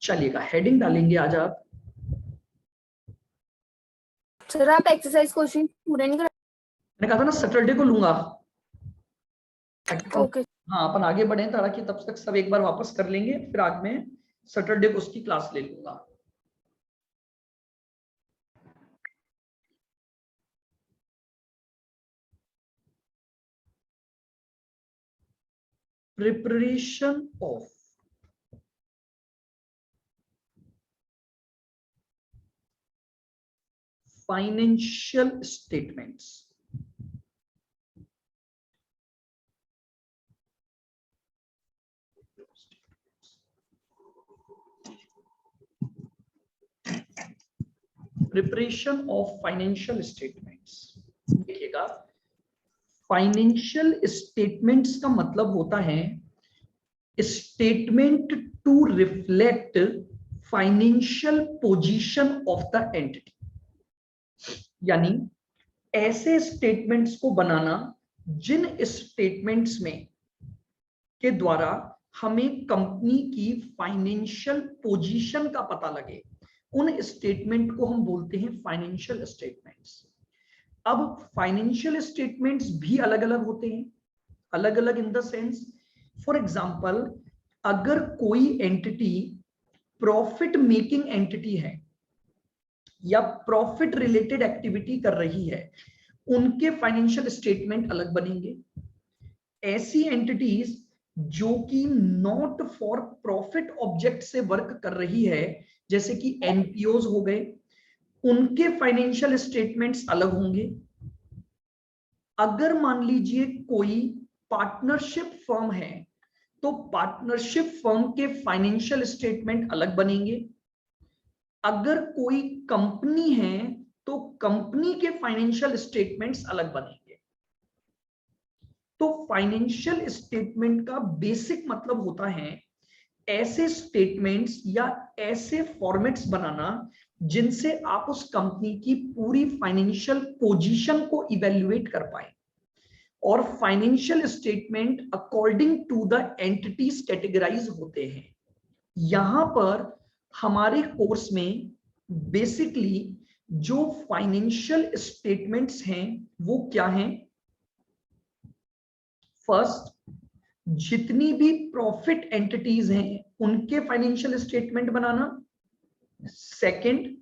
चलिएगा, हेडिंग डालेंगे आज आप। सर आप एक्सरसाइज क्वेश्चन पूरे नहीं कर। मैंने कहा था ना सैटरडे को लूंगा। ओके। हाँ, अपन आगे बढ़े ताकि तब तक सब एक बार वापस कर लेंगे, फिर आज में सैटरडे को उसकी क्लास ले लूंगा। Preparation of financial statements. Preparation of financial statements. देखिएगा, फाइनेंशियल स्टेटमेंट्स का मतलब होता है statement to reflect financial position of the entity, यानी ऐसे स्टेटमेंट्स को बनाना जिन स्टेटमेंट्स में के द्वारा हमें कंपनी की फाइनेंशियल पोजीशन का पता लगे, उन स्टेटमेंट को हम बोलते हैं फाइनेंशियल स्टेटमेंट्स। अब फाइनेंशियल स्टेटमेंट्स भी अलग अलग होते हैं, अलग अलग in the sense, for example अगर कोई एंटिटी प्रॉफिट मेकिंग एंटिटी है या प्रॉफिट रिलेटेड एक्टिविटी कर रही है, उनके फाइनेंशियल स्टेटमेंट अलग बनेंगे। ऐसी एंटिटीज जो कि नॉट फॉर प्रॉफिट ऑब्जेक्ट से वर्क कर रही है, जैसे कि एनपीओज हो गए, उनके फाइनेंशियल स्टेटमेंट्स अलग होंगे। अगर मान लीजिए कोई पार्टनरशिप फर्म है, तो पार्टनरशिप फर्म के फाइनेंशियल स्टेटमेंट अलग बनेंगे। अगर कोई कंपनी है तो कंपनी के फाइनेंशियल स्टेटमेंट्स अलग बनेंगे। तो फाइनेंशियल स्टेटमेंट का बेसिक मतलब होता है ऐसे स्टेटमेंट्स या ऐसे फॉर्मेट्स बनाना जिनसे आप उस कंपनी की पूरी फाइनेंशियल पोजीशन को इवेल्युएट कर पाए। और financial statement according to the entities categorise होते हैं। यहां पर हमारे कोर्स में बेसिकली जो फाइनेंशियल स्टेटमेंट्स हैं वो क्या हैं? फर्स्ट, जितनी भी प्रॉफिट एंटिटीज हैं उनके फाइनेंशियल स्टेटमेंट बनाना। सेकंड,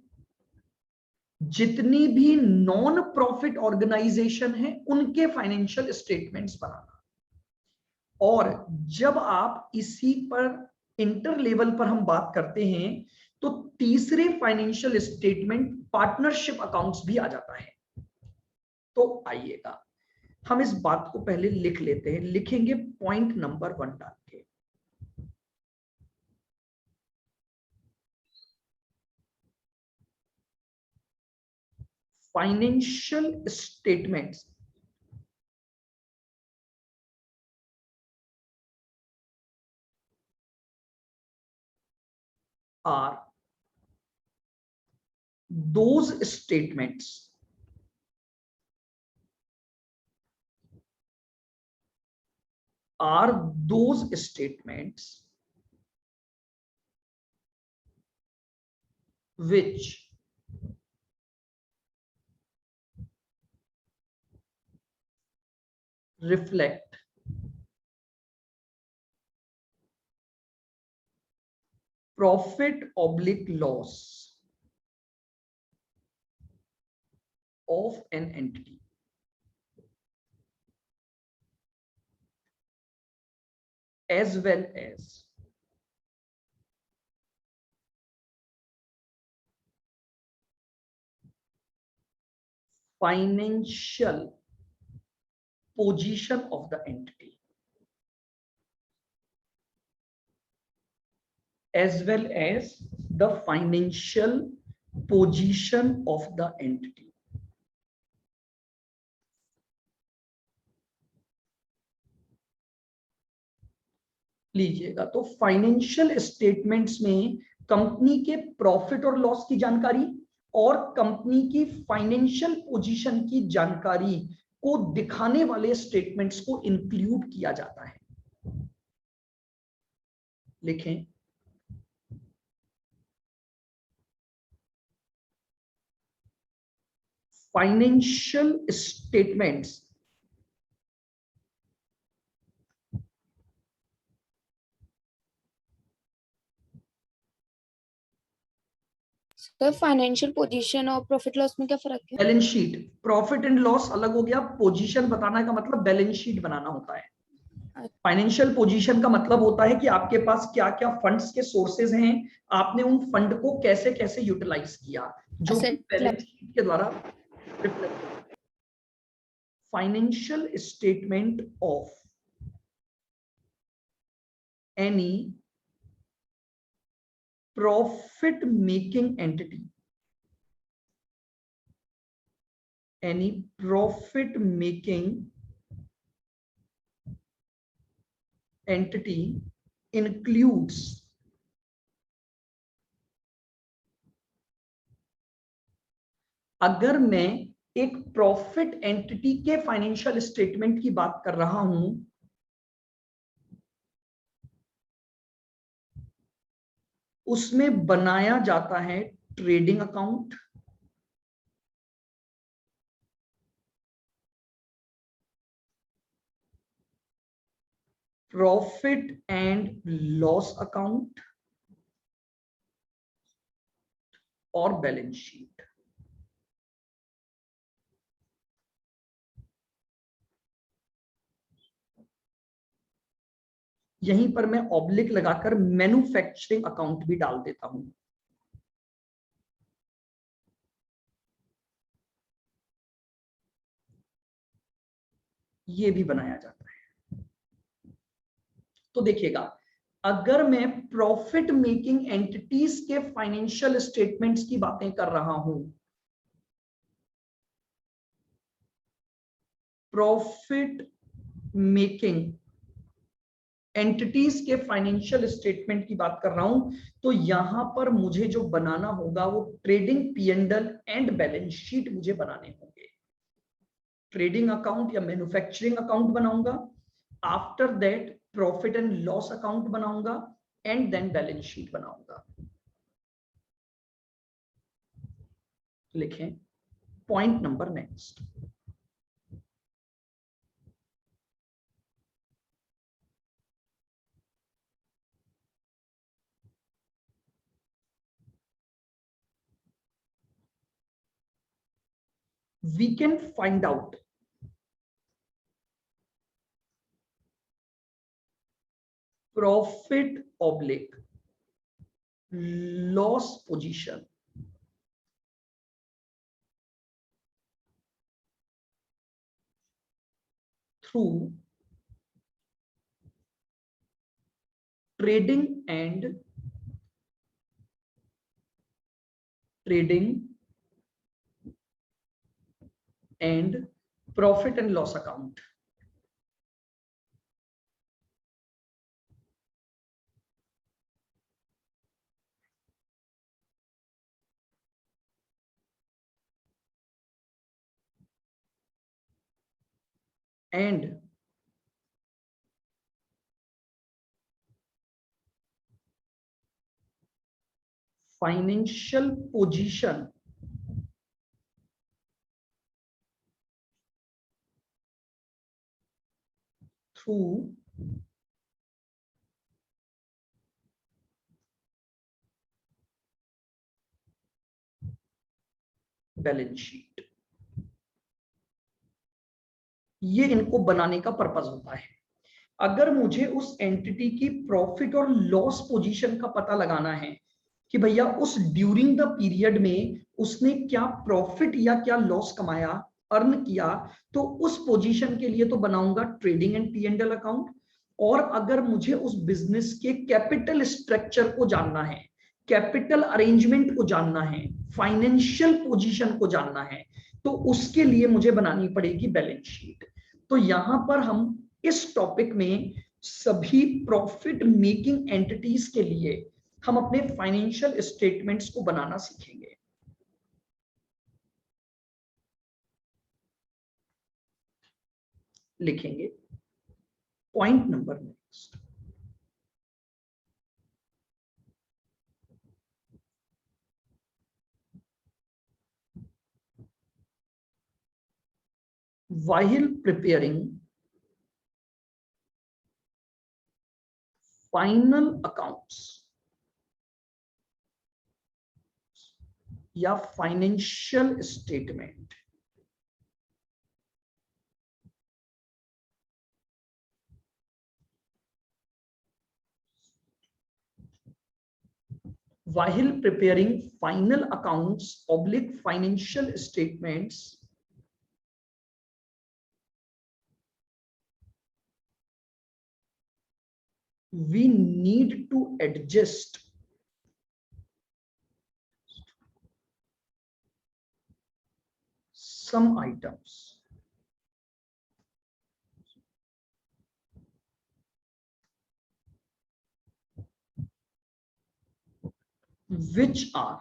जितनी भी नॉन प्रॉफिट ऑर्गेनाइजेशन है उनके फाइनेंशियल स्टेटमेंट्स बनाना। और जब आप इसी पर इंटर लेवल पर हम बात करते हैं तो तीसरे फाइनेंशियल स्टेटमेंट पार्टनरशिप अकाउंट्स भी आ जाता है। तो आइएगा हम इस बात को पहले लिख लेते हैं, लिखेंगे पॉइंट नंबर 1 डाल के। Financial statements are those statements which reflect profit/loss of an entity, as well as financial position of the entity, as well as the financial position of the entity. लीजिएगा, तो फाइनेंशियल स्टेटमेंट्स में company के profit और loss की जानकारी और company की financial position की जानकारी को दिखाने वाले स्टेटमेंट्स को इंक्लूड किया जाता है। लिखें, financial statements sir financial position और प्रॉफिट लॉस में क्या फर्क है? Balance sheet, profit and loss अलग हो गया, पोजीशन बताना का मतलब बैलेंस शीट बनाना होता है। फाइनेंशियल पोजीशन का मतलब होता है कि आपके पास क्या क्या फंड्स के सोर्सेज हैं, आपने उन फंड को कैसे कैसे यूटिलाइज किया, जो कि बैलेंस शीट के द्वारा रिफ्लेक्ट होता है। Financial statement of any profit making entity, any profit making entity includes अगर मैं एक प्रॉफिट एंटिटी के फाइनेंशियल स्टेटमेंट की बात कर रहा हूं, उसमें बनाया जाता है trading account, profit and loss account और बैलेंस शीट। यहीं पर मैं ऑब्लिक लगाकर मैन्युफैक्चरिंग अकाउंट भी डाल देता हूं। ये भी बनाया जाता है। तो देखिएगा, अगर मैं प्रॉफिट मेकिंग एंटिटीज के फाइनेंशियल स्टेटमेंट्स की बातें कर रहा हूं, प्रॉफिट मेकिंग एंटिटीज के फाइनेंशियल स्टेटमेंट की बात कर रहा हूं, तो यहां पर मुझे जो बनाना होगा वो trading P&L and balance sheet मुझे बनाने होंगे। ट्रेडिंग अकाउंट या मैन्युफैक्चरिंग अकाउंट बनाऊंगा, after that profit and loss account बनाऊंगा, एंड देन बैलेंस शीट बनाऊंगा। लिखें point number next. we can find out profit oblique loss position through trading and profit and loss account. And financial position through balance sheet. ये इनको बनाने का purpose होता है। अगर मुझे उस एंटिटी की प्रॉफिट और लॉस पोजीशन का पता लगाना है कि भैया उस ड्यूरिंग द पीरियड में उसने क्या प्रॉफिट या क्या लॉस कमाया, अर्न किया, तो उस पोजीशन के लिए तो बनाऊंगा ट्रेडिंग एंड पी&एल अकाउंट। और अगर मुझे उस बिजनेस के कैपिटल स्ट्रक्चर को जानना है, कैपिटल अरेंजमेंट को जानना है, फाइनेंशियल पोजीशन को जानना है, तो उसके लिए मुझे बनानी पड़ेगी बैलेंस शीट। तो यहां पर हम इस टॉपिक में सभी प्रॉफिट मेकिंग एंटिटीज के लिए हम अपने फाइनेंशियल स्टेटमेंट्स को बनाना सीखेंगे। लिखेंगे point number next. while preparing final accounts या financial statement, while preparing final accounts oblique financial statements, we need to adjust some items which are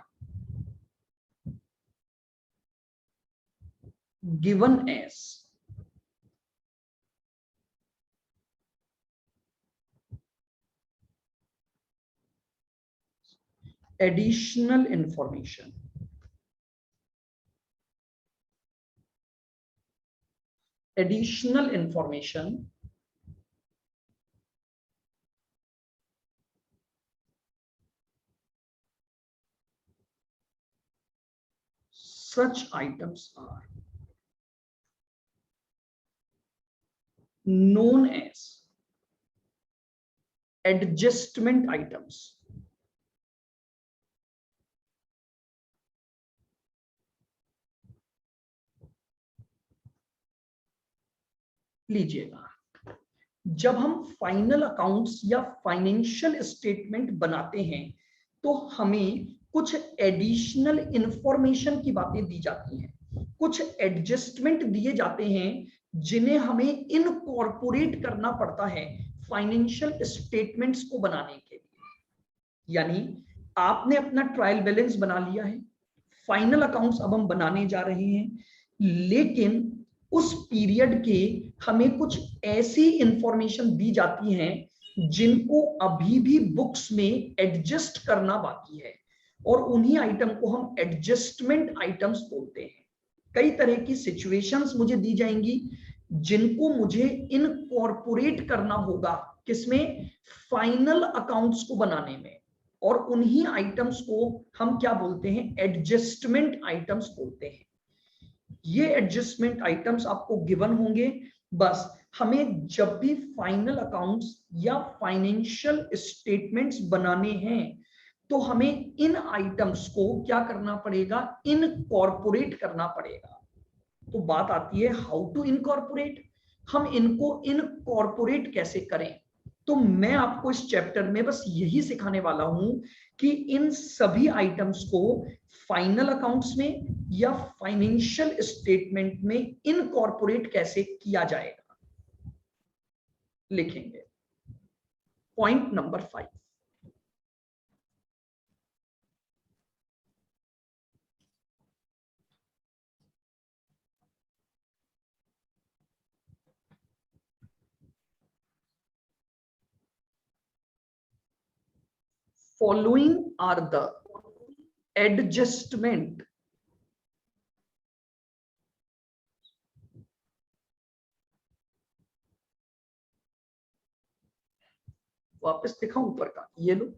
given as additional information. Additional information such items are known as adjustment items. लीजिएगा, जब हम final accounts या financial statement बनाते हैं तो हमें कुछ additional information की बातें दी जाती हैं, कुछ एडजस्टमेंट दिए जाते हैं जिन्हें हमें इनकॉर्पोरेट करना पड़ता है फाइनेंशियल स्टेटमेंट्स को बनाने के लिए। यानी आपने अपना ट्रायल बैलेंस बना लिया है, फाइनल अकाउंट्स अब हम बनाने जा रहे हैं, लेकिन उस पीरियड के हमें कुछ ऐसी इंफॉर्मेशन दी जाती हैं जिनको अभी भी बुक्स में एडजस्ट करना बाकी है, और उन्हीं आइटम को हम एडजस्टमेंट आइटम्स बोलते हैं। कई तरह की सिचुएशंस मुझे दी जाएंगी जिनको मुझे इनकॉर्पोरेट करना होगा, किसमें? फाइनल अकाउंट्स को बनाने में, और उन्हीं आइटम्स को हम क्या बोलते हैं? एडजस्टमेंट आइटम्स बोलते हैं। ये एडजस्टमेंट आइटम्स आपको गिवन होंगे, बस हमें जब भी फाइनल अकाउंट्स या फाइनेंशियल स्टेटमेंट्स बनाने हैं तो हमें इन आइटम्स को क्या करना पड़ेगा? इनकॉर्पोरेट करना पड़ेगा। तो बात आती है हाउ टू इनकॉर्पोरेट, हम इनको इनकॉर्पोरेट कैसे करें? तो मैं आपको इस चैप्टर में बस यही सिखाने वाला हूं कि इन सभी आइटम्स को फाइनल अकाउंट्स में या फाइनेंशियल स्टेटमेंट में इनकॉर्पोरेट कैसे किया जाएगा। लिखेंगे point number 5, following are the adjustment वापस दिखाऊं ऊपर का, ये लो,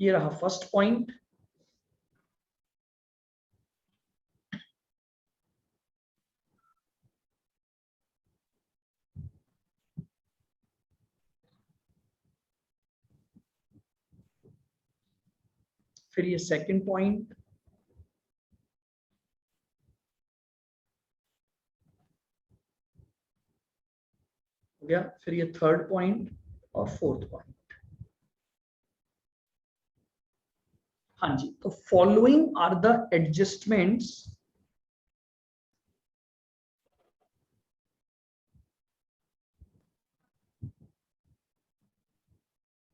ये रहा फर्स्ट पॉइंट। फिर ये सेकंड पॉइंट, हो गया। फिर ये थर्ड पॉइंट और फोर्थ पॉइंट। हाँ जी, तो following are the adjustments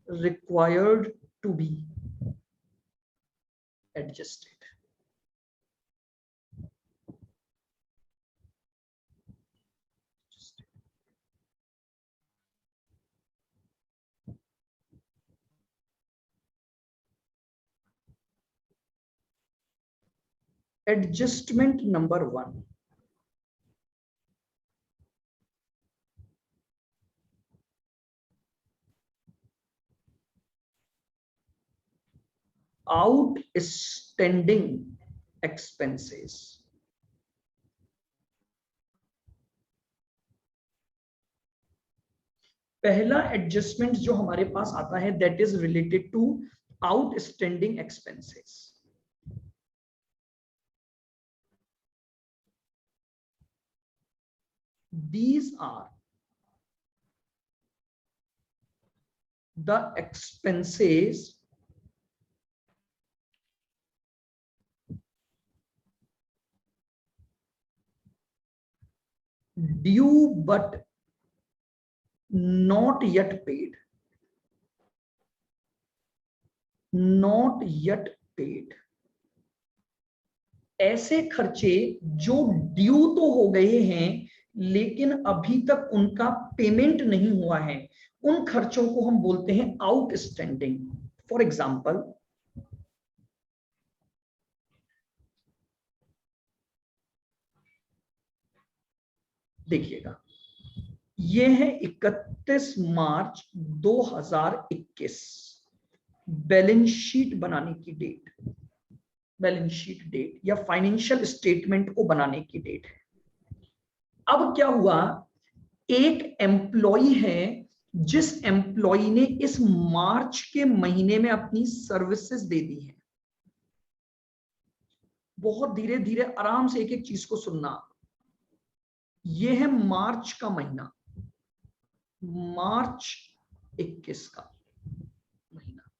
required to be adjusted. Adjustment number 1, outstanding expenses. पहला एडजस्टमेंट जो हमारे पास आता है that is related to outstanding expenses. These are the expenses due but not yet paid, not yet paid। ऐसे खर्चे जो due तो हो गए हैं लेकिन अभी तक उनका पेमेंट नहीं हुआ है, उन खर्चों को हम बोलते हैं आउटस्टैंडिंग। फॉर एग्जाम्पल, देखिएगा, ये है 31 मार्च 2021 बैलेंस शीट बनाने की डेट, बैलेंस शीट डेट या फाइनेंशियल स्टेटमेंट को बनाने की डेट है। अब क्या हुआ, एक एम्प्लॉय है जिस एम्प्लॉय ने इस मार्च के महीने में अपनी सर्विसेज दे दी है। बहुत धीरे धीरे आराम से एक एक चीज को सुनना। यह है मार्च का महीना, मार्च 21 का महीना।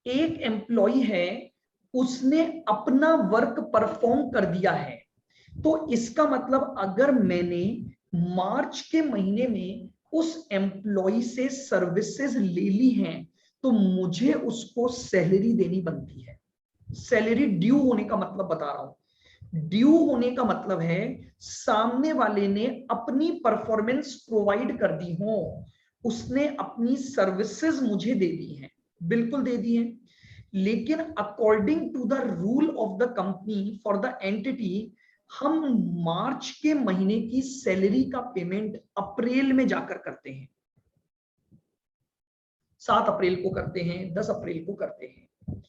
एक एम्प्लॉय है, उसने अपना वर्क परफॉर्म कर दिया है, तो इसका मतलब अगर मैंने मार्च के महीने में उस एम्प्लॉय से सर्विसेज ले ली हैं तो मुझे उसको सैलरी देनी बनती है। सैलरी ड्यू होने का मतलब बता रहा हूं। ड्यू होने का मतलब है सामने वाले ने अपनी परफॉर्मेंस प्रोवाइड कर दी हो, उसने अपनी सर्विसेज मुझे दे दी हैं, बिल्कुल दे दी हैं, लेकिन according to the rule of the company for the entity हम मार्च के महीने की सैलरी का पेमेंट अप्रैल में जाकर करते हैं। 7 अप्रैल को करते हैं, 10 अप्रैल को करते हैं।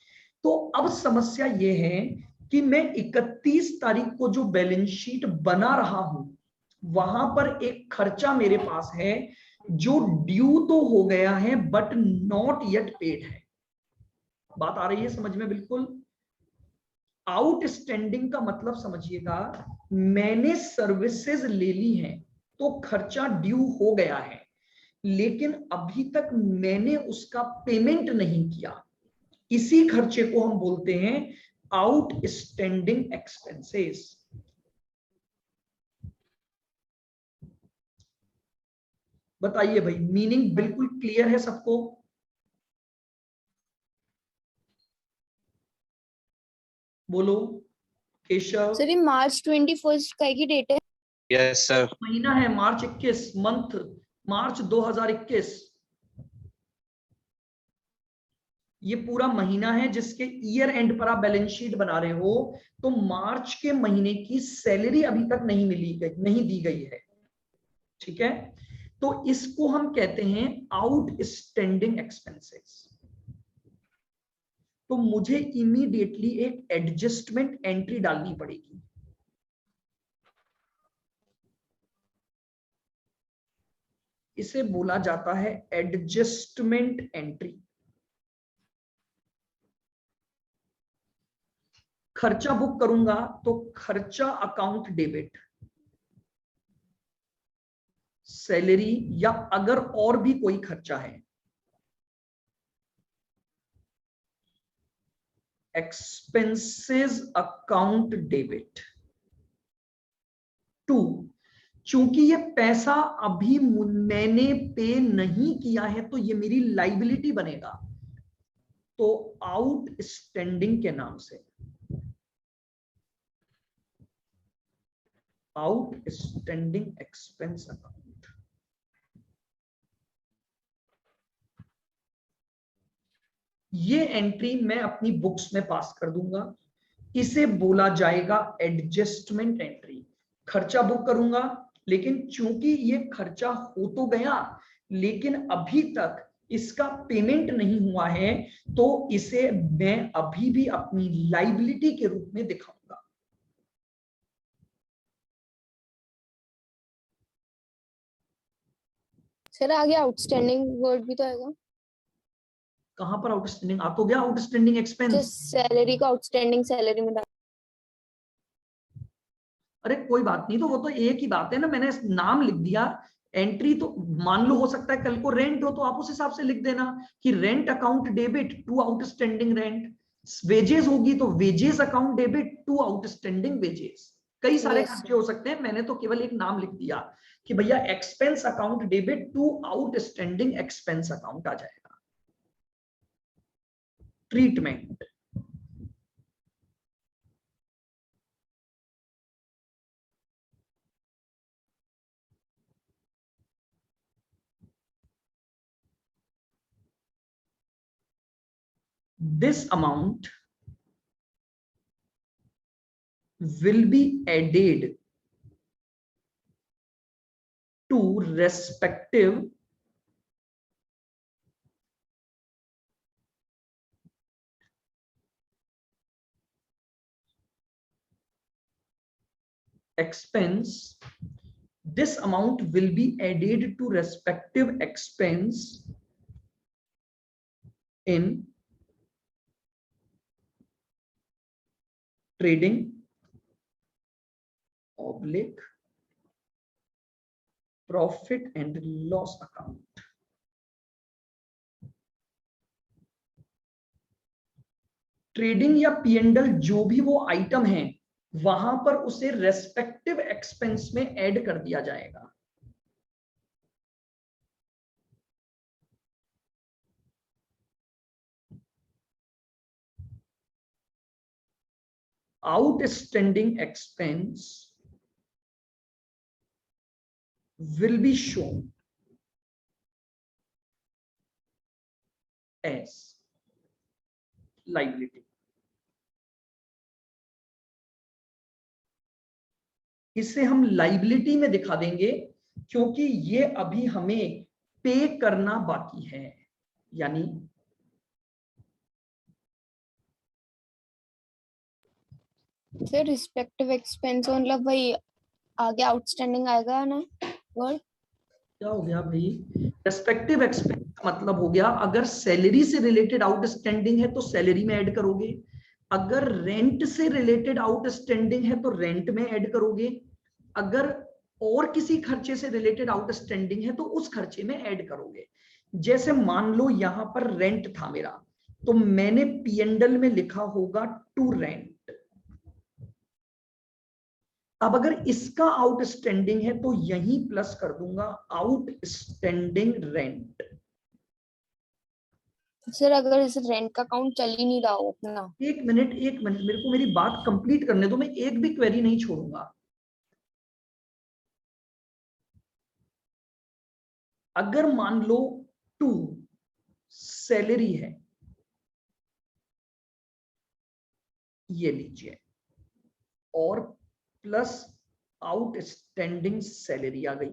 तो अब समस्या यह है कि मैं 31 तारीख को जो बैलेंस शीट बना रहा हूं वहां पर एक खर्चा मेरे पास है जो ड्यू तो हो गया है बट नॉट येट पेड है। बात आ रही है समझ में? बिल्कुल। आउटस्टैंडिंग का मतलब समझिएगा, मैंने सर्विसेज ले ली हैं तो खर्चा ड्यू हो गया है लेकिन अभी तक मैंने उसका पेमेंट नहीं किया, इसी खर्चे को हम बोलते हैं आउटस्टैंडिंग एक्सपेंसेस। बताइए भाई, मीनिंग बिल्कुल क्लियर है सबको? बोलो केशव। सर ये मार्च 21 का की डेट है? Yes sir. महीना है मार्च 21, मंथ मार्च 2021। ये पूरा महीना है जिसके ईयर एंड पर आप बैलेंस शीट बना रहे हो, तो मार्च के महीने की सैलरी अभी तक नहीं मिली गई, नहीं दी गई है, ठीक है? तो इसको हम कहते हैं आउटस्टैंडिंग एक्सपेंसेस। तो मुझे इमीडिएटली एक एडजस्टमेंट एंट्री डालनी पड़ेगी। इसे बोला जाता है एडजस्टमेंट एंट्री। खर्चा बुक करूंगा तो खर्चा अकाउंट डेबिट, सैलरी या अगर और भी कोई खर्चा है एक्सपेंसेस अकाउंट डेबिट। 2, चूंकि ये पैसा अभी मैंने पे नहीं किया है तो ये मेरी लाइबिलिटी बनेगा, तो आउटस्टैंडिंग के नाम से आउटस्टैंडिंग एक्सपेंस अकाउंट। ये एंट्री मैं अपनी बुक्स में पास कर दूंगा, इसे बोला जाएगा एडजस्टमेंट एंट्री। खर्चा बुक करूंगा, लेकिन चूंकि ये खर्चा हो तो गया, लेकिन अभी तक इसका पेमेंट नहीं हुआ है, तो इसे मैं अभी भी अपनी लाइबिलिटी के रूप में दिखाऊंगा। सर आगे आउटस्टैंडिंग वर्ड भी तो आएगा। कहां पर आउटस्टैंडिंग? आ तो गया आउटस्टैंडिंग जो एक्सपेंस। सैलरी को आउटस्टैंडिंग सैलरी में डाल। अरे कोई बात नहीं, तो वो तो एक ही बात है ना, मैंने नाम लिख दिया। एंट्री तो मान लो हो सकता है कल को रेंट हो, तो आप उस हिसाब से लिख देना कि rent account debit to outstanding rent. Wages होगी तो wages account debit to outstanding wages. कई सारे यस खर्चे हो सकते हैं, मैंने तो केवल एक नाम लिख दिया कि भैया expense account debit to outstanding expense account आ जाएगा। Treatment, this amount will be added to respective expense. This amount will be added to respective expense in trading oblique profit and loss account. Trading या पीएनडल जो भी वो item है, वहां पर उसे रेस्पेक्टिव एक्सपेंस में ऐड कर दिया जाएगा। Outstanding expense will be shown as liability. इसे हम लाइबिलिटी में दिखा देंगे, क्योंकि ये अभी हमें पे करना बाकी है। यानी सर रिस्पेक्टिव एक्सपेंस मतलब भाई आगे आउटस्टैंडिंग आएगा ना वर्ड। क्या हो गया भाई? रेस्पेक्टिव एक्सपेंस का मतलब हो गया, अगर सैलरी से रिलेटेड आउटस्टैंडिंग है तो सैलरी में ऐड करोगे, अगर रेंट से रिलेटेड आउटस्टैंडिंग है तो रेंट में ऐड करोगे, अगर और किसी खर्चे से रिलेटेड आउटस्टैंडिंग है तो उस खर्चे में ऐड करोगे। जैसे मान लो यहां पर रेंट था मेरा, तो मैंने पीएनडल में लिखा होगा टू रेंट। अब अगर इसका आउटस्टैंडिंग है तो यहीं प्लस कर दूंगा आउटस्टैंडिंग रेंट। सर अगर इस रेंट का अकाउंट चल ही नहीं रहा हो अपना। एक मिनट मेरे को मेरी बात कंप्लीट करने दो, मैं एक भी क्वेरी नहीं छोड़ूंगा। अगर मान लो टू सैलरी है, ये लीजिए, और प्लस आउटस्टैंडिंग सैलरी आ गई,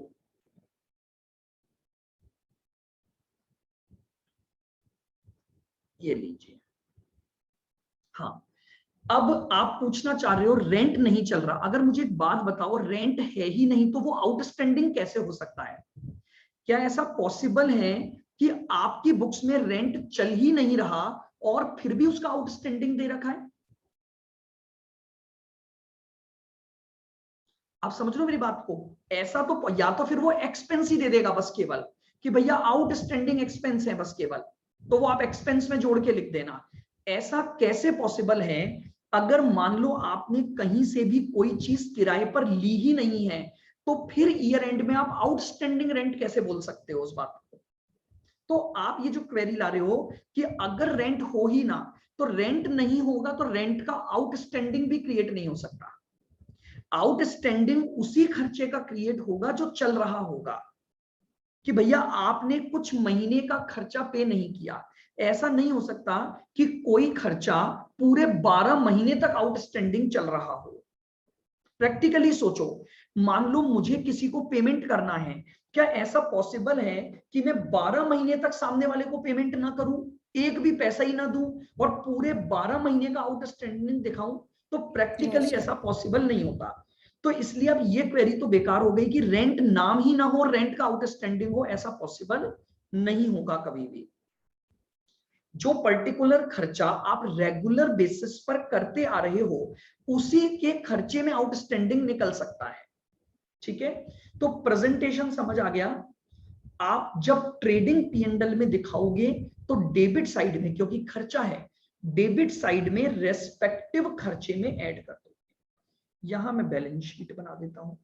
ये लीजिए। हाँ, अब आप पूछना चाह रहे हो रेंट नहीं चल रहा। अगर मुझे एक बात बताओ, रेंट है ही नहीं तो वो आउटस्टैंडिंग कैसे हो सकता है? क्या ऐसा पॉसिबल है कि आपकी बुक्स में रेंट चल ही नहीं रहा और फिर भी उसका आउटस्टैंडिंग दे रखा है? आप समझ रहे हो मेरी बात को? ऐसा तो या तो फिर वो एक्सपेंस ही दे देगा बस केवल, कि भैया आउटस्टैंडिंग एक्सपेंस है बस केवल, तो वो आप एक्सपेंस में जोड़ के लिख देना। ऐसा कैसे पॉसिबल है? अगर मान लो आपने कहीं से भी कोई चीज किराए पर ली ही नहीं है, तो फिर ईयर एंड में आप आउटस्टैंडिंग रेंट कैसे बोल सकते हो उस बात को? तो आप ये जो क्वेरी ला रहे हो कि अगर रेंट हो ही ना, तो रेंट नहीं होगा तो रेंट का आउटस्टैंडिंग भी क्रिएट नहीं हो सकता। आउटस्टैंडिंग उसी खर्चे का क्रिएट होगा जो चल रहा होगा, कि भैया आपने कुछ महीने का खर्चा पे नहीं किया, ऐसा नहीं हो सकता कि कोई खर्चा पूरे 12 महीने तक आउटस्टैंडिंग चल रहा हो। प्रैक्टिकली सोचो, मान लो मुझे किसी को पेमेंट करना है, क्या ऐसा पॉसिबल है कि मैं 12 महीने तक सामने वाले को पेमेंट ना करूं, एक भी पैसा ही ना दूं और पूरे 12 महीने का आउटस्टैंडिंग दिखाऊं? तो प्रैक्टिकली ऐसा पॉसिबल नहीं होता। तो इसलिए अब ये क्वेरी तो बेकार हो गई कि रेंट नाम ही ना हो, रेंट का आउटस्टैंडिंग हो, ऐसा पॉसिबल नहीं होगा कभी भी। जो पर्टिकुलर खर्चा आप रेगुलर बेसिस पर करते आ रहे हो, उसी के खर्चे में आउटस्टैंडिंग निकल सकता है। ठीक है, तो प्रेजेंटेशन समझ आ गया। आप जब ट्रेडिंग पीएनएल में दिखाओगे तो डेबिट साइड में, क्योंकि खर्चा है, डेबिट साइड में रेस्पेक्टिव खर्चे में ऐड कर दो। यहां मैं बैलेंस शीट बना देता हूं।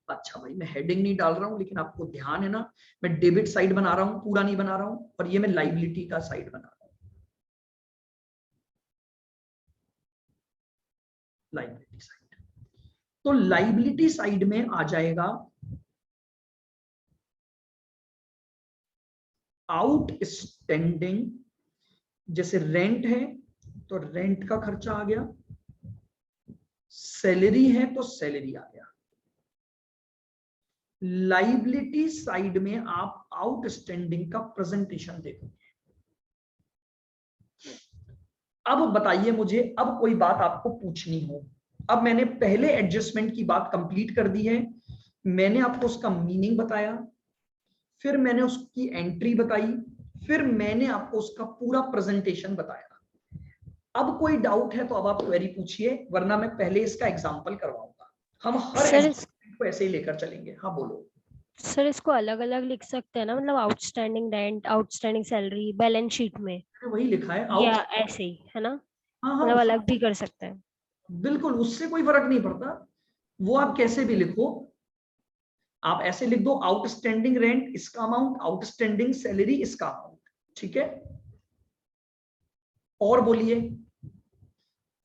अच्छा भाई, मैं हेडिंग नहीं डाल रहा हूं, लेकिन आपको ध्यान है ना, मैं डेबिट साइड बना रहा हूं, पूरा नहीं बना रहा हूं, और ये मैं लाइबिलिटी का साइड बना रहा हूं। लाइबिलिटी साइड, तो लाइबिलिटी साइड में आ जाएगा आउटस्टैंडिंग। जैसे रेंट है तो रेंट का खर्चा आ गया, सैलरी है तो सैलरी आ गया। लाइबिलिटी साइड में आप आउटस्टैंडिंग का प्रेजेंटेशन देखोगे। अब बताइए मुझे, अब कोई बात आपको पूछनी हो। अब मैंने पहले एडजस्टमेंट की बात कंप्लीट कर दी है, मैंने आपको उसका मीनिंग बताया, फिर मैंने उसकी एंट्री बताई, फिर मैंने आपको उसका पूरा प्रेजेंटेशन बताया। अब कोई डाउट है तो अब आप क्वेरी पूछिए, वरना मैं पहले इसका एग्जांपल करवाऊंगा। हम हर एडजस्टमेंट को ऐसे ही लेकर चलेंगे। हाँ बोलो सर, इसको अलग अलग लिख सकते हैं ना, मतलब outstanding rent, outstanding salary balance sheet में, वही लिखा है या आउट। ऐसे ही है ना? हाँ हाँ, मतलब अलग भी कर सकते हैं। बिल्कुल, उससे कोई फर्क नहीं पड़ता, वो आप कैसे भी लिखो। आप ऐसे लिख दो, आउटस्टैंडिंग रेंट इसका अमाउंट, आउटस्टैंडिंग सैलरी इसका अमाउंट। ठीक है, और बोलिए,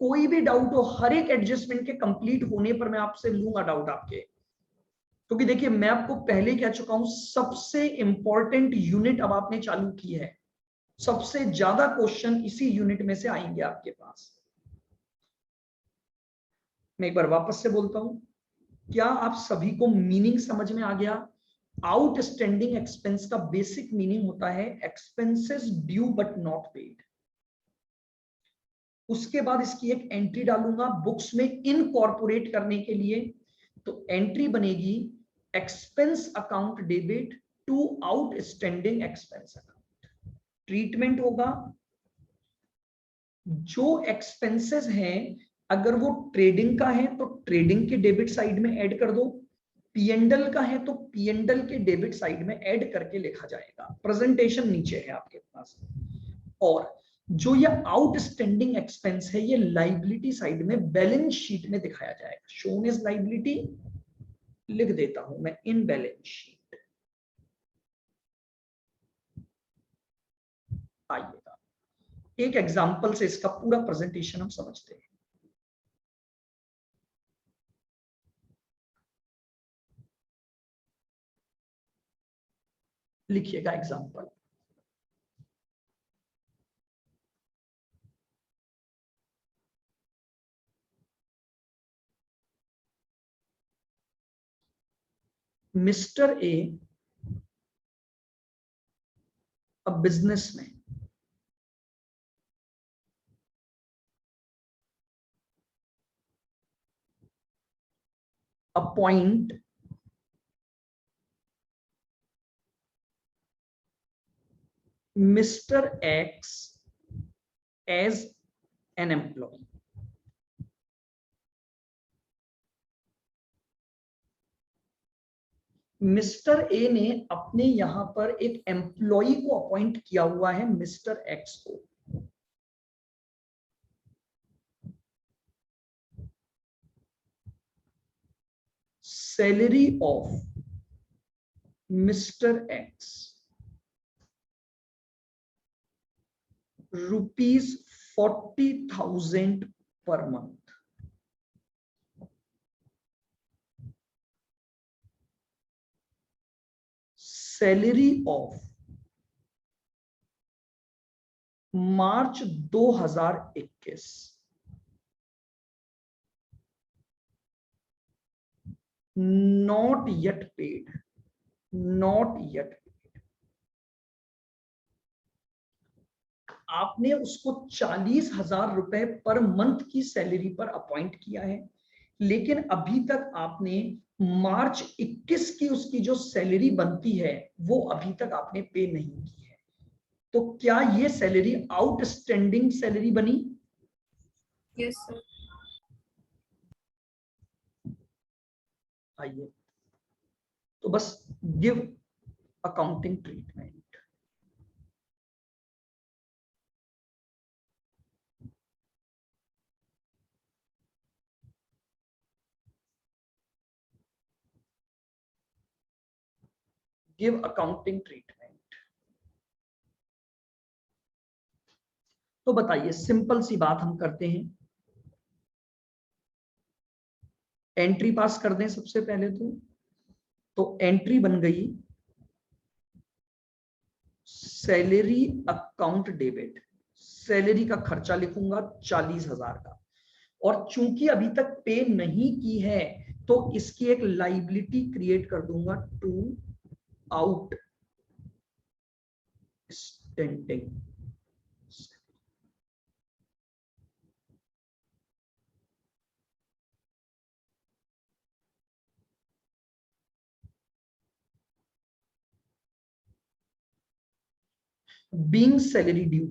कोई भी डाउट हो, हर एक एडजस्टमेंट के कंप्लीट होने पर मैं आपसे लूंगा डाउट आपके, क्योंकि देखिए मैं आपको पहले कह चुका हूं, सबसे इंपॉर्टेंट यूनिट अब आपने चालू की है, सबसे ज्यादा क्वेश्चन इसी यूनिट में से आएंगे आपके पास। मैं एक बार वापस से बोलता हूं, क्या आप सभी को मीनिंग समझ में आ गया? आउटस्टैंडिंग एक्सपेंस का बेसिक मीनिंग होता है expenses due but not paid. उसके बाद इसकी एक एंट्री डालूंगा बुक्स में इनकॉर्पोरेट करने के लिए, तो एंट्री बनेगी expense account debit to outstanding expense account. Treatment होगा, जो एक्सपेंसेस हैं अगर वो ट्रेडिंग का है तो ट्रेडिंग के डेबिट साइड में ऐड कर दो, पीएनडल का है तो पीएनडल के डेबिट साइड में ऐड करके लिखा जाएगा। प्रेजेंटेशन नीचे है आपके पास। और जो ये आउटस्टैंडिंग एक्सपेंस है, ये लाइबिलिटी साइड में बैलेंस शीट में दिखाया जाएगा। शोन इज लाइबिलिटी, लिख देता हूं मैं इन बैलेंस शीट। आइएगा एक एग्जांपल से इसका पूरा प्रेजेंटेशन हम समझते हैं। लिखिएगा example. Mister A, a businessman, appoint Mr. X as an employee. Mister A ने अपने यहां पर एक एम्प्लॉय को अपॉइंट किया हुआ है, मिस्टर एक्स को। Salary of mister x ₹40,000 per month. Salary of March 2021 not yet paid, not yet paid. आपने उसको 40,000 रुपए पर मंथ की सैलरी पर अपॉइंट किया है, लेकिन अभी तक आपने मार्च 21 की उसकी जो सैलरी बनती है वो अभी तक आपने पे नहीं की है। तो क्या ये सैलरी आउटस्टैंडिंग सैलरी बनी? Yes sir. आइए, तो बस give accounting treatment. Give accounting treatment. तो बताइए, सिंपल सी बात हम करते हैं, एंट्री पास कर दें सबसे पहले तो एंट्री बन गई सैलरी अकाउंट डेबिट। सैलरी का खर्चा लिखूंगा 40,000 का, और चूंकि अभी तक पे नहीं की है तो इसकी एक लाइबिलिटी क्रिएट कर दूंगा, to outstanding. Being salary due,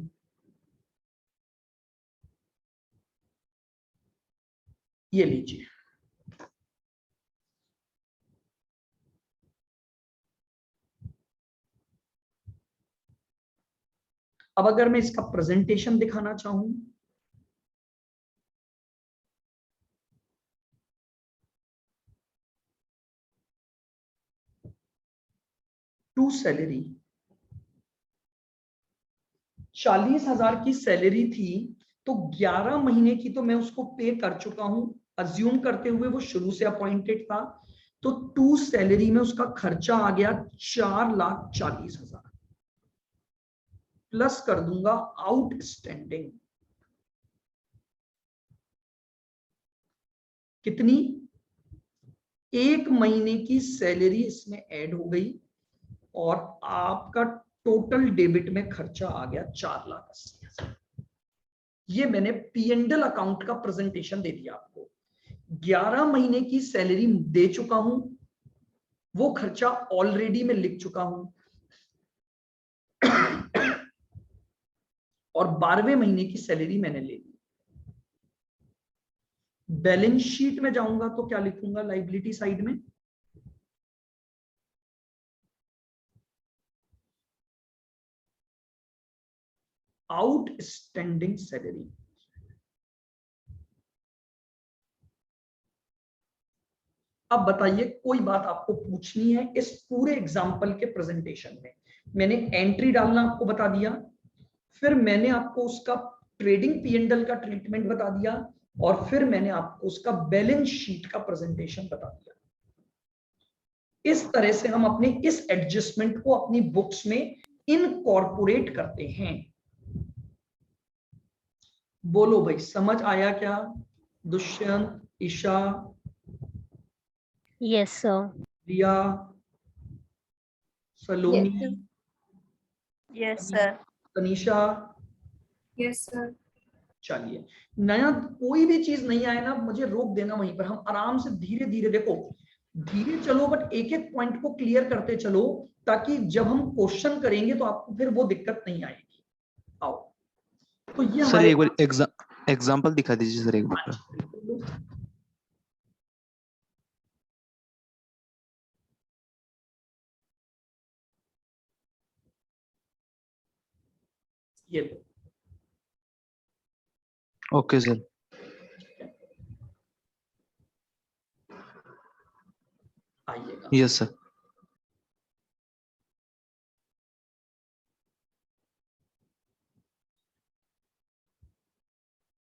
ये लीजिए। अब अगर मैं इसका प्रेजेंटेशन दिखाना चाहूं, टू सैलरी, 40,000 की सैलरी थी तो 11 महीने की तो मैं उसको पे कर चुका हूं, अज्यूम करते हुए वो शुरू से अपॉइंटेड था। तो टू सैलरी में उसका खर्चा आ गया 4,40,000, प्लस कर दूंगा आउटस्टैंडिंग। कितनी? 1 महीने की सैलरी इसमें ऐड हो गई और आपका टोटल डेबिट में खर्चा आ गया 4,80,000। ये मैंने P&L अकाउंट का प्रेजेंटेशन दे दिया आपको। 11 महीने की सैलरी दे चुका हूं, वो खर्चा ऑलरेडी मैं लिख चुका हूं, और 12वें महीने की सैलरी मैंने ले ली। बैलेंस शीट में जाऊंगा तो क्या लिखूंगा लाइबिलिटी साइड में? Outstanding salary. अब बताइए, कोई बात आपको पूछनी है इस पूरे एग्जाम्पल के प्रेजेंटेशन में? मैंने एंट्री डालना आपको बता दिया, फिर मैंने आपको उसका ट्रेडिंग P&L का ट्रीटमेंट बता दिया, और फिर मैंने आपको उसका बैलेंस शीट का प्रेजेंटेशन बता दिया। इस तरह से हम अपने इस एडजस्टमेंट को अपनी बुक्स में इनकॉर्पोरेट करते हैं। बोलो भाई, समझ आया क्या? Dushyant, Isha, yes sir. Riya, Saloni, yes sir. Tanisha? Yes sir. चलिए, नया कोई भी चीज नहीं आए ना, मुझे रोक देना वहीं पर, हम आराम से धीरे धीरे, देखो धीरे चलो बट एक एक पॉइंट को क्लियर करते चलो, ताकि जब हम क्वेश्चन करेंगे तो आपको फिर वो दिक्कत नहीं आएगी। आओ, तो ये सर हमारे एक बार एग्जांपल दिखा दीजिए सर एक बार। ये लो, ओके सर। आइएगा। Yes sir.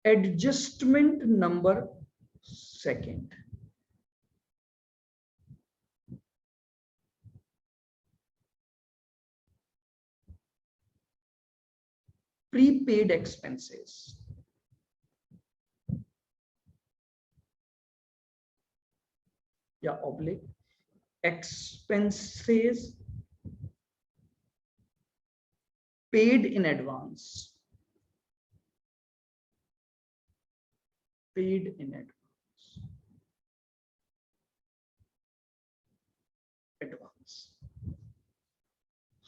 Adjustment number second, prepaid expenses, या oblique expenses paid in advance, paid in advance।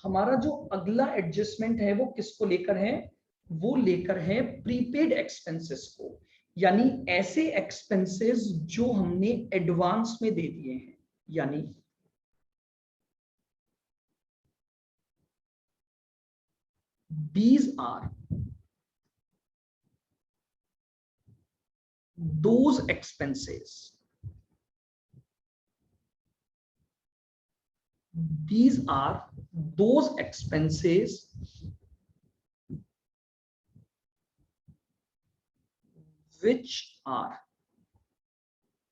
हमारा जो अगला एडजस्टमेंट है वो किसको लेकर है? वो लेकर है प्रीपेड एक्सपेंसेस को, यानी ऐसे एक्सपेंसेस जो हमने एडवांस में दे दिए हैं, यानी these are those expenses, these are those expenses which are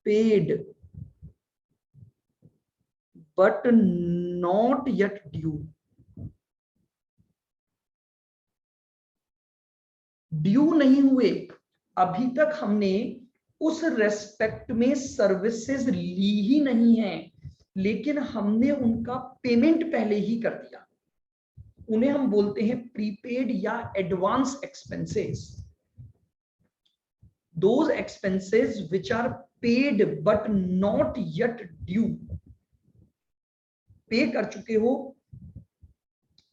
paid but not yet due, due नहीं हुए, अभी तक हमने उस रेस्पेक्ट में सर्विसेज ली ही नहीं है, लेकिन हमने उनका पेमेंट पहले ही कर दिया, उन्हें हम बोलते हैं प्रीपेड या advance expenses. Those expenses which are paid but not yet due, pay कर चुके हो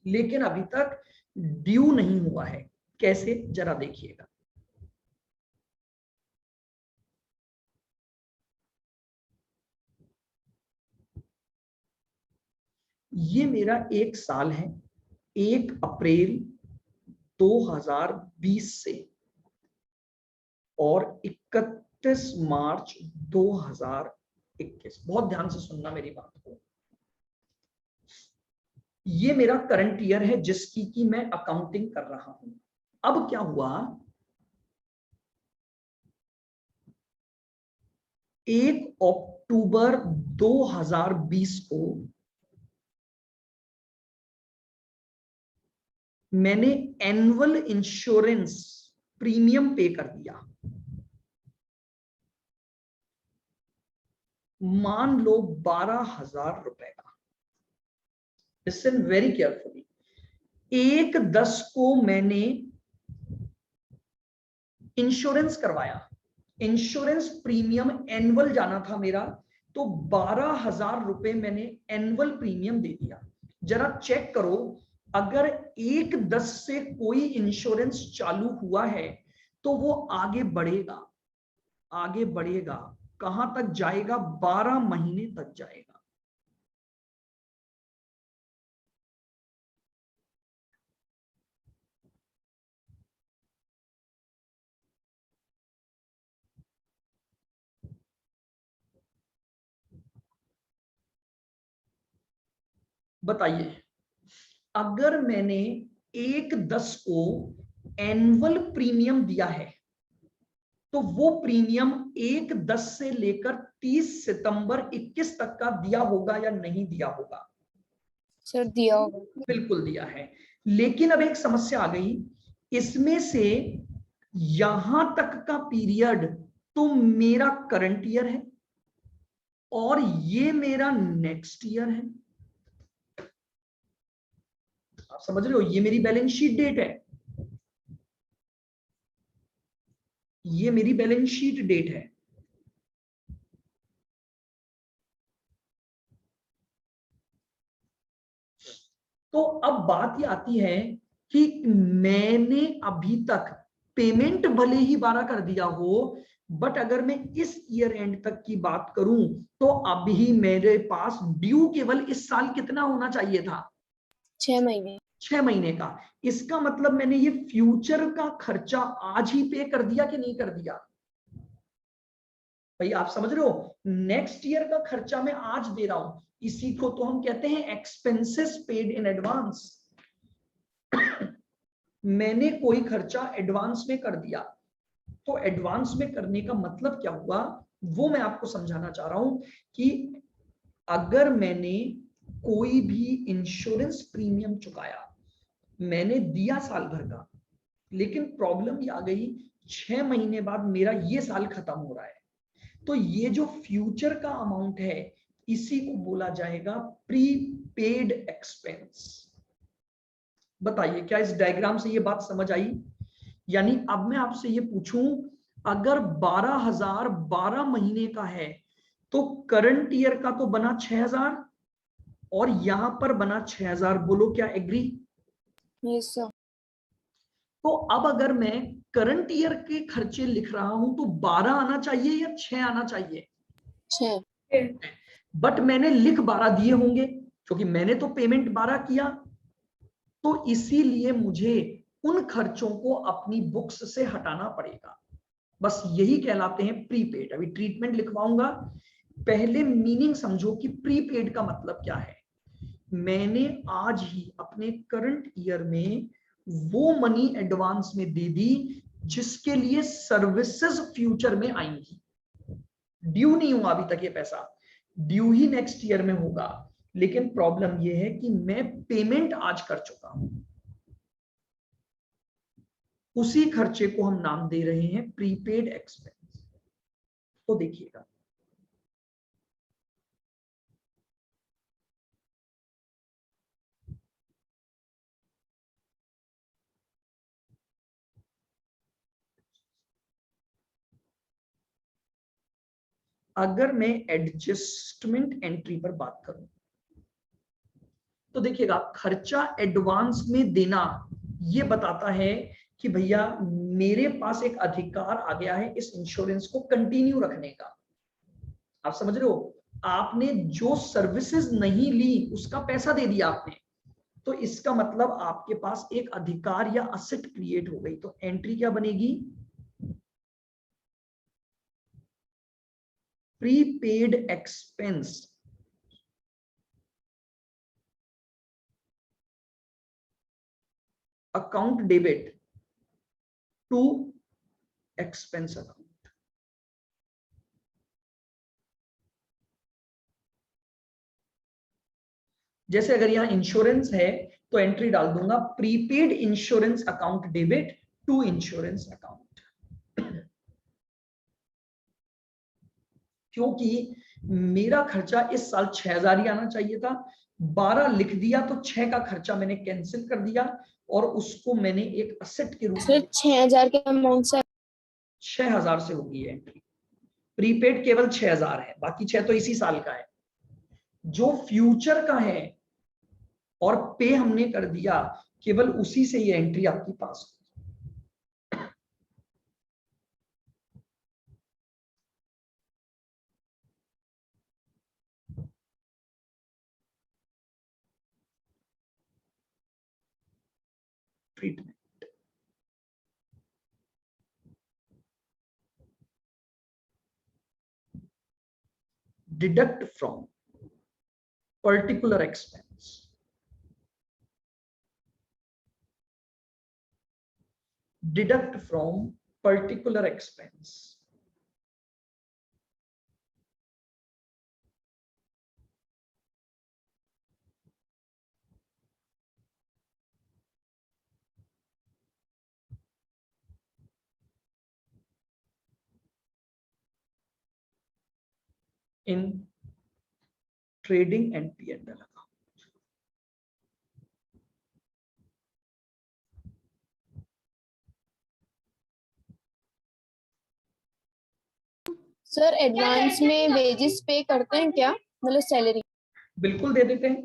लेकिन अभी तक ड्यू नहीं हुआ है। कैसे, जरा देखिएगा। ये मेरा एक साल है, 1 अप्रैल 2020 से और 31 मार्च 2021। बहुत ध्यान से सुनना मेरी बात को। ये मेरा करंट ईयर है जिसकी की मैं अकाउंटिंग कर रहा हूं। अब क्या हुआ, 1 अक्टूबर 2020 को मैंने एनुअल इंश्योरेंस प्रीमियम पे कर दिया। मान लो 12,000 रुपए का। Listen very carefully. 1/10 को मैंने इंश्योरेंस करवाया, इंश्योरेंस प्रीमियम एनुअल जाना था मेरा, तो 12,000 रुपए मैंने एनुअल प्रीमियम दे दिया। जरा चेक करो, अगर 1/10 से कोई इंश्योरेंस चालू हुआ है तो वो आगे बढ़ेगा, आगे बढ़ेगा। कहां तक जाएगा? 12 महीने तक जाएगा। बताइए, अगर मैंने 1/10 को एनुअल प्रीमियम दिया है तो वो प्रीमियम 1/10 से लेकर 30 सितंबर 21 तक का दिया होगा या नहीं दिया होगा? सर दिया होगा। बिल्कुल दिया है। लेकिन अब एक समस्या आ गई, इसमें से यहां तक का पीरियड तो मेरा करंट ईयर है और ये मेरा नेक्स्ट ईयर है। आप समझ रहे हो? ये मेरी बैलेंस शीट डेट है, ये मेरी बैलेंस शीट डेट है। तो अब बात ये आती है कि मैंने अभी तक पेमेंट भले ही 12 कर दिया हो, बट अगर मैं इस ईयर एंड तक की बात करूं तो अभी मेरे पास ड्यू केवल इस साल कितना होना चाहिए था? 6 महीने। 6 महीने का। इसका मतलब मैंने ये फ्यूचर का खर्चा आज ही पे कर दिया कि नहीं कर दिया? भाई आप समझ रहे हो? नेक्स्ट ईयर का खर्चा मैं आज दे रहा हूं, इसी को तो हम कहते हैं एक्सपेंसेस पेड इन एडवांस। मैंने कोई खर्चा एडवांस में कर दिया, तो एडवांस में करने का मतलब क्या हुआ वो मैं आपको समझाना चाह रहा हूं कि अगर मैंने कोई भी इंश्योरेंस प्रीमियम चुकाया, मैंने दिया साल भर का, लेकिन प्रॉब्लम ये आ गई 6 महीने बाद मेरा ये साल खत्म हो रहा है, तो ये जो फ्यूचर का अमाउंट है इसी को बोला जाएगा प्रीपेड एक्सपेंस। बताइए क्या इस डायग्राम से ये बात समझ आई? यानी अब मैं आपसे ये पूछूं, अगर 12,000 12 महीने का है तो करंट ईयर का तो बना 6,000 और यहां पर बना 6,000। बोलो क्या एग्री? Yes sir. तो अब अगर मैं करंट ईयर के खर्चे लिख रहा हूं तो 12 आना चाहिए या 6 आना चाहिए? 6। बट मैंने लिख 12 दिए होंगे क्योंकि मैंने तो पेमेंट 12 किया, तो इसीलिए मुझे उन खर्चों को अपनी बुक्स से हटाना पड़ेगा। बस यही कहलाते हैं प्रीपेड। अभी ट्रीटमेंट लिखवाऊंगा, पहले मीनिंग समझो कि प्रीपेड का मतलब क्या है। मैंने आज ही अपने करंट ईयर में वो मनी एडवांस में दे दी जिसके लिए सर्विसेज फ्यूचर में आएंगी। ड्यू नहीं हुआ अभी तक ये पैसा, ड्यू ही नेक्स्ट ईयर में होगा, लेकिन प्रॉब्लम ये है कि मैं पेमेंट आज कर चुका हूं। उसी खर्चे को हम नाम दे रहे हैं प्रीपेड एक्सपेंस। तो देखिएगा, अगर मैं एडजस्टमेंट एंट्री पर बात करूं तो देखिएगा, खर्चा एडवांस में देना ये बताता है कि भैया मेरे पास एक अधिकार आ गया है इस इंश्योरेंस को कंटिन्यू रखने का। आप समझ रहे हो? आपने जो सर्विसेज नहीं ली उसका पैसा दे दिया आपने, तो इसका मतलब आपके पास एक अधिकार या असेट क्रिएट हो गई। तो एंट्री क्या बनेगी? Prepaid expense account debit to expense account. जैसे अगर यहां इंश्योरेंस है तो एंट्री डाल दूंगा prepaid insurance account debit to insurance account. क्योंकि मेरा खर्चा इस साल 6,000 ही आना चाहिए था, 12 लिख दिया तो 6 का खर्चा मैंने कैंसिल कर दिया और उसको मैंने एक असेट के रूप सर में 6,000 के अमाउंट से 6,000 से होगी एंट्री। प्रीपेड केवल 6,000 है, बाकी 6 तो इसी साल का है। जो फ्यूचर का है और पे हमने कर दिया, केवल उसी से ये एंट्री आपके पास होगी। Treatment deduct from particular expense, deduct from particular expense, in trading and P&L account. Sir advance में वेजेस पे करते हैं क्या, मतलब सैलरी? बिल्कुल दे देते हैं।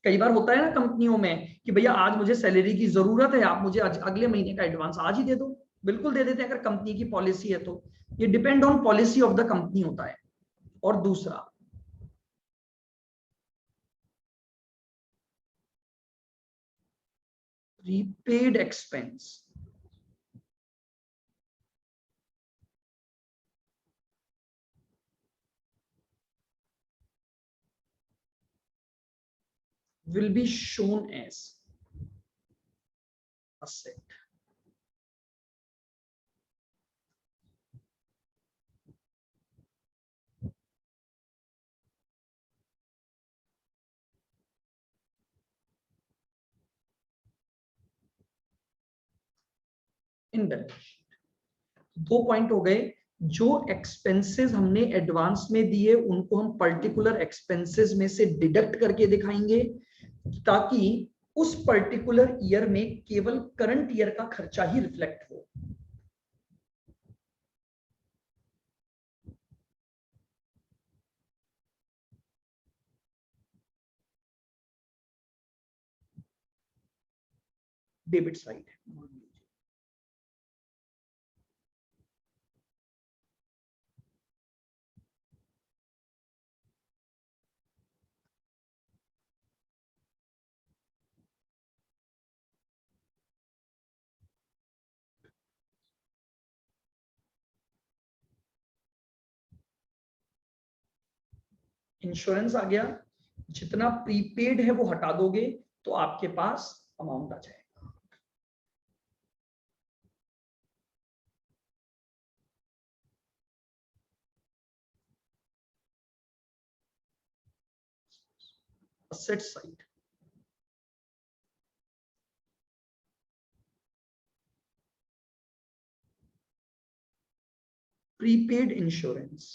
कई बार होता है ना कंपनियों में कि भैया आज मुझे सैलरी की जरूरत है, आप मुझे आज अगले महीने का एडवांस आज ही दे दो। बिल्कुल दे देते हैं अगर कंपनी की पॉलिसी है तो। ये depend on policy of the company होता है। और दूसरा, prepaid expense will be shown as asset. In balance sheet. 2 point हो गए। जो एक्सपेंसेस हमने एडवांस में दिए उनको हम पर्टिकुलर एक्सपेंसेस में से डिडक्ट करके दिखाएंगे, ताकि उस पर्टिकुलर ईयर में केवल करंट ईयर का खर्चा ही रिफ्लेक्ट हो। डेबिट साइड है। इंश्योरेंस आ गया, जितना प्रीपेड है वो हटा दोगे तो आपके पास अमाउंट आ जाएगा। असेट साइड, प्रीपेड इंश्योरेंस,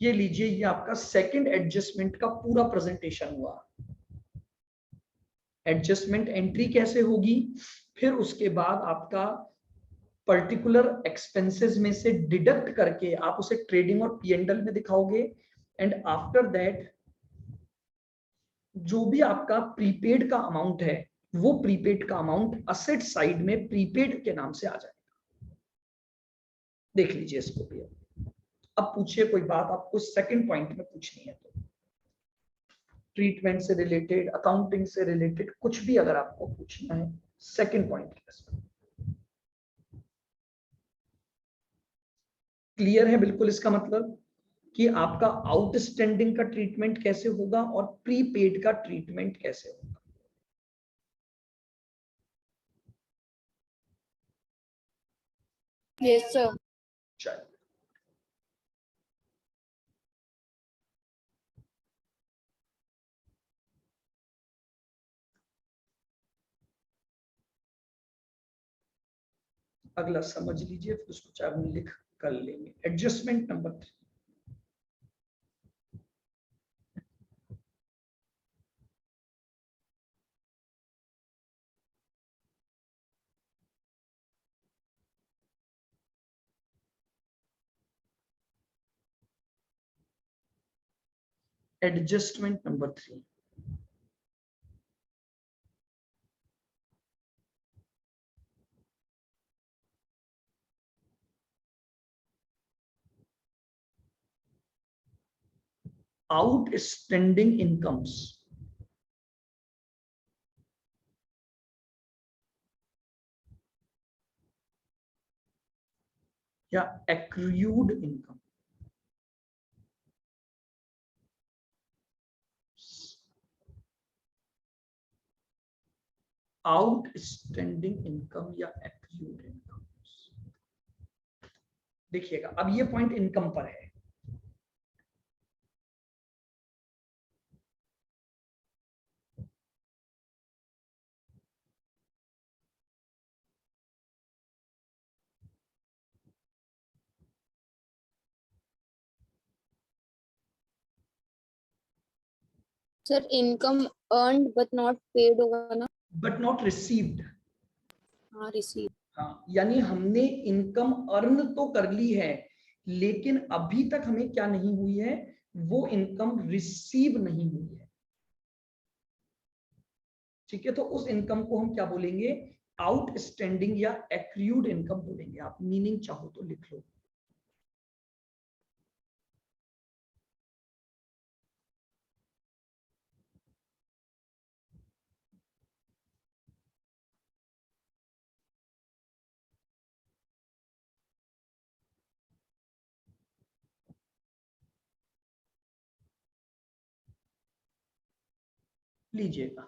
ये लीजिए, ये आपका सेकंड एडजस्टमेंट का पूरा प्रेजेंटेशन हुआ। एडजस्टमेंट एंट्री कैसे होगी, फिर उसके बाद आपका पर्टिकुलर एक्सपेंसेस में से डिडक्ट करके आप उसे ट्रेडिंग और पीएनएल में दिखाओगे, एंड आफ्टर दैट जो भी आपका प्रीपेड का अमाउंट है वो प्रीपेड का अमाउंट असेट साइड में प्रीपेड के नाम से आ जाएगा। देख लीजिए इसको भी। अब पूछिए कोई बात आपको सेकंड पॉइंट में पूछनी है तो, ट्रीटमेंट से रिलेटेड, अकाउंटिंग से रिलेटेड, कुछ भी अगर आपको पूछना है सेकंड पॉइंट के। क्लियर है बिल्कुल? इसका मतलब कि आपका आउटस्टैंडिंग का ट्रीटमेंट कैसे होगा और प्रीपेड का ट्रीटमेंट कैसे होगा। Yes sir. चलिए, अगला समझ लीजिए, फिर उसको चाहे हम लिख कर लेंगे। Adjustment number 3, adjustment number 3, outstanding incomes या एक्रूड इनकम। आउटस्टैंडिंग इनकम या एक्रूड इनकम। देखिएगा, अब ये पॉइंट इनकम पर है। Sir income earned but not paid होगा ना? But not received. हाँ रिसीव। हाँ, यानी हमने इनकम अर्न तो कर ली है, लेकिन अभी तक हमें क्या नहीं हुई है, वो इनकम रिसीव नहीं हुई है। ठीक है, तो उस इनकम को हम क्या बोलेंगे, आउटस्टैंडिंग या एक्रूड इनकम बोलेंगे। आप मीनिंग चाहो तो लिख लो। लीजिएगा,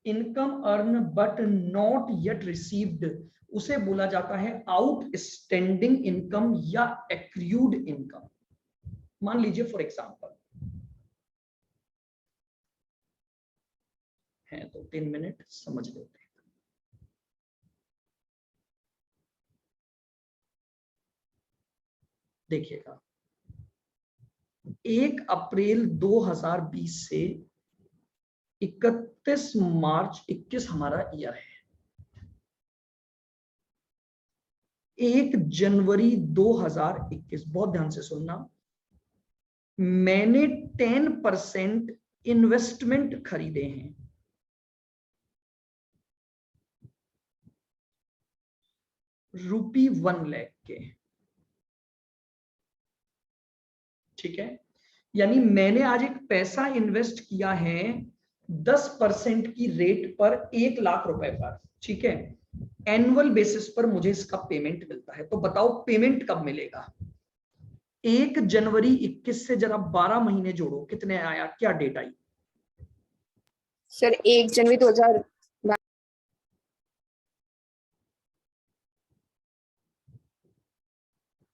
income earn but not yet received उसे बोला जाता है आउटस्टैंडिंग इनकम या एक्रूड इनकम। मान लीजिए फॉर एग्जांपल है तो 3 मिनट समझ लेते हैं। देखिएगा 1 अप्रैल 2020 से 31 मार्च 21 हमारा ईयर है। 1 जनवरी 2021, बहुत ध्यान से सुनना, मैंने 10% इन्वेस्टमेंट खरीदे हैं। ₹1 लाख के, ठीक है। यानी मैंने आज एक पैसा इन्वेस्ट किया है 10% की रेट पर 1 लाख रुपए पर, ठीक है। एनुअल बेसिस पर मुझे इसका पेमेंट मिलता है। तो बताओ पेमेंट कब मिलेगा? 1 जनवरी 21 से जरा 12 महीने जोड़ो, कितने आया, क्या डेट आई? सर 1 जनवरी 2000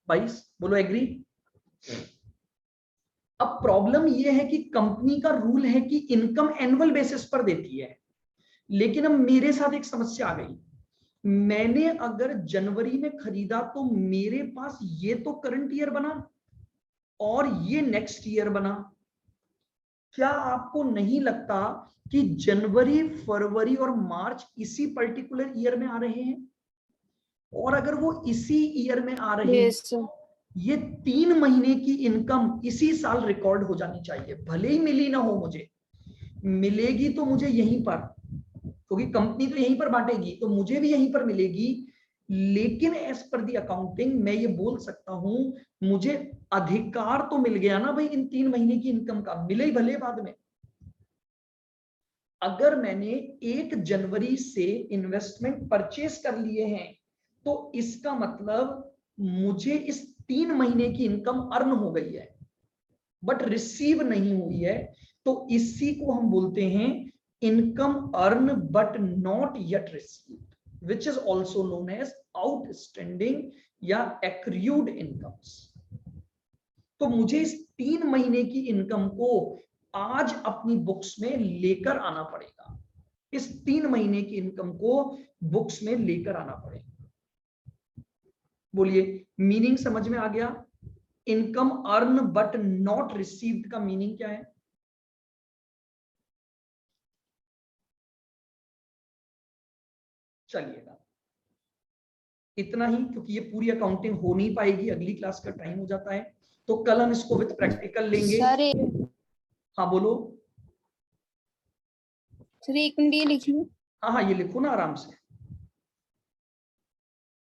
22। बोलो एग्री। अब प्रॉब्लम यह है कि कंपनी का रूल है कि इनकम एनुअल बेसिस पर देती है, लेकिन अब मेरे साथ एक समस्या आ गई। मैंने अगर जनवरी में खरीदा तो मेरे पास ये तो करंट ईयर बना और ये नेक्स्ट ईयर बना। क्या आपको नहीं लगता कि जनवरी, फरवरी और मार्च इसी पर्टिकुलर ईयर में आ रहे हैं? और अगर वो इसी ईयर में आ रहे हैं, यस सर, ये 3 महीने की इनकम इसी साल रिकॉर्ड हो जानी चाहिए, भले ही मिली ना हो मुझे। मिलेगी तो मुझे यहीं पर, क्योंकि कंपनी तो यहीं पर बांटेगी, तो मुझे भी यहीं पर मिलेगी। लेकिन एज पर दी अकाउंटिंग मैं ये बोल सकता हूं, मुझे अधिकार तो मिल गया ना भाई इन 3 महीने की इनकम का, मिले ही भले बाद में। अगर मैंने 1 जनवरी से इन्वेस्टमेंट परचेस कर लिए हैं तो इसका मतलब मुझे इस 3 महीने की इनकम अर्न हो गई है, बट रिसीव नहीं हुई है। तो इसी को हम बोलते हैं income earn but not yet received, which is also known as outstanding या accrued incomes। तो मुझे इस 3 महीने की इनकम को आज अपनी बुक्स में लेकर आना पड़ेगा। इस 3 महीने की इनकम को बुक्स में लेकर आना पड़ेगा। बोलिए मीनिंग समझ में आ गया? Income earn but not received का मीनिंग क्या है? चलिएगा इतना ही, क्योंकि ये पूरी अकाउंटिंग हो नहीं पाएगी, अगली क्लास का टाइम हो जाता है। तो कल हम इसको विद प्रैक्टिकल लेंगे। सर हाँ बोलो। सर 1 मिनट ये लिख लूं। हाँ हाँ ये लिखो ना आराम से।